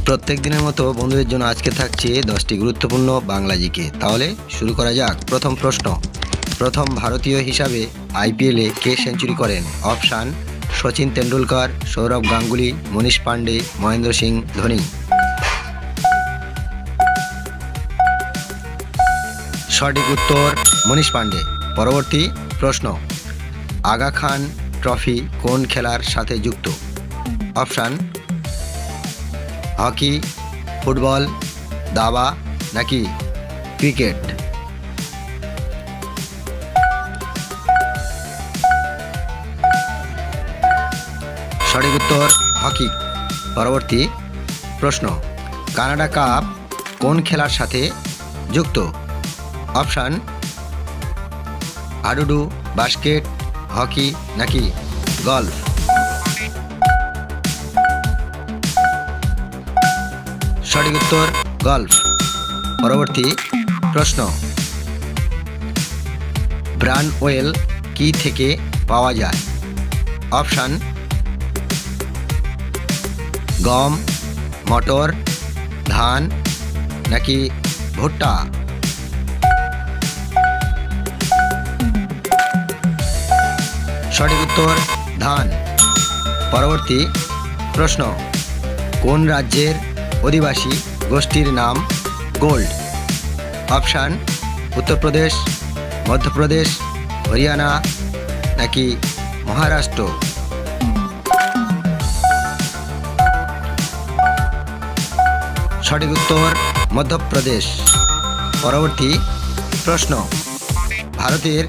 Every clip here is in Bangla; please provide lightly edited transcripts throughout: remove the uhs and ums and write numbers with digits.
প্রত্যেক দিনের মতো বন্ধুদের জন্য আজকে থাকছে 10টি গুরুত্বপূর্ণ বাংলা জিকে। তাহলে শুরু করা যাক। প্রথম প্রশ্ন, প্রথম ভারতীয় হিসাবে আইপিএলে কে সেঞ্চুরি করেন? অপশান: সচিন তেন্ডুলকর, সৌরভ গাঙ্গুলি, মনীষ পান্ডে, মহেন্দ্র সিং ধোনি। সঠিক উত্তর মনীষ পান্ডে। পরবর্তী প্রশ্ন, আগা খান ট্রফি কোন খেলার সাথে যুক্ত? অপশান: হকি, ফুটবল, দাবা নাকি ক্রিকেট। সঠিক উত্তর হকি। পরবর্তী প্রশ্ন, কানাডা কাপ কোন খেলার সাথে যুক্ত? অপশান: হাডুডু, বাস্কেট, হকি নাকি গলফ। সঠিক উত্তর গলফ। পরবর্তী প্রশ্ন, ব্রান অয়েল কি থেকে পাওয়া যায়? অপশান: গম, মটর, ধান নাকি ভুট্টা। সঠিক উত্তর ধান। পরবর্তী প্রশ্ন, কোন রাজ্যের অধিবাসী গোষ্ঠীর নাম গোল্ড? অপশান: উত্তরপ্রদেশ, মধ্যপ্রদেশ, হরিয়ানা নাকি মহারাষ্ট্র। সঠিক উত্তর মধ্যপ্রদেশ। পরবর্তী প্রশ্ন, ভারতের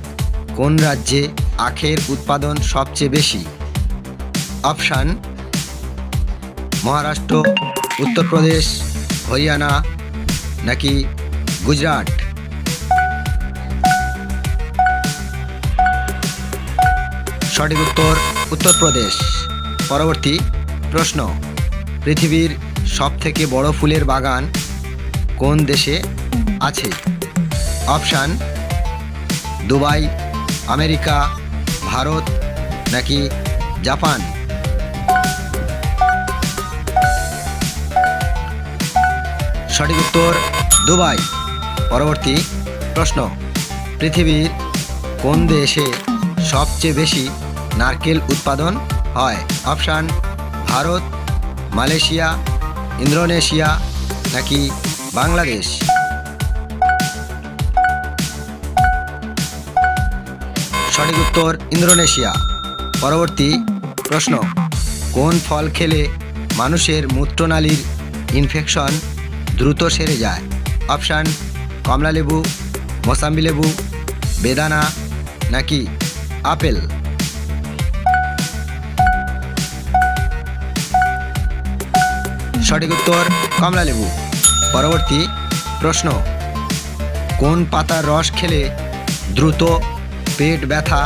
কোন রাজ্যে আখের উৎপাদন সবচেয়ে বেশি? অপশান: মহারাষ্ট্র, উত্তরপ্রদেশ, হরিয়ানা নাকি গুজরাট। সঠিক উত্তর উত্তরপ্রদেশ। পরবর্তী প্রশ্ন, পৃথিবীর সবথেকে বড় ফুলের বাগান কোন দেশে আছে? অপশান: দুবাই, আমেরিকা, ভারত নাকি জাপান। সঠিক উত্তর দুবাই। পরবর্তী প্রশ্ন, পৃথিবীর কোন দেশে সবচেয়ে বেশি নারকেল উৎপাদন হয়? অপশান: ভারত, মালয়েশিয়া, ইন্দোনেশিয়া নাকি বাংলাদেশ। সঠিক উত্তর ইন্দোনেশিয়া। পরবর্তী প্রশ্ন, কোন ফল খেলে মানুষের মূত্রনালীর ইনফেকশন দ্রুত সেরে যায়? অপশান: কমলালেবু, মোসাম্বি লেবু, বেদানা নাকি আপেল। সঠিক উত্তর কমলালেবু। পরবর্তী প্রশ্ন, কোন পাতার রস খেলে দ্রুত পেট ব্যথা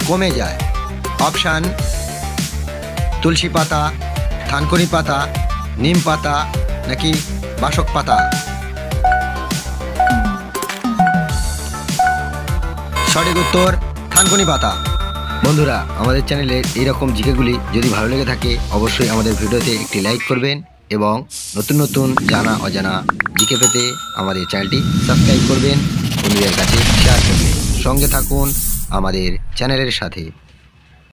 কমে যায়? অপশান: তুলসী পাতা, থানকুনি পাতা, নিম পাতা নাকি বাসক পাতা। সঠিক উত্তর থানকুনি পাতা। বন্ধুরা, আমাদের চ্যানেলের এইরকম জিকেগুলি যদি ভালো লেগে থাকে অবশ্যই আমাদের ভিডিওতে একটি লাইক করবেন এবং নতুন নতুন জানা অজানা জিকে পেতে আমাদের চ্যানেলটি সাবস্ক্রাইব করবেন, বন্ধুদের কাছে শেয়ার করবেন। সঙ্গে থাকুন আমাদের চ্যানেলের সাথে।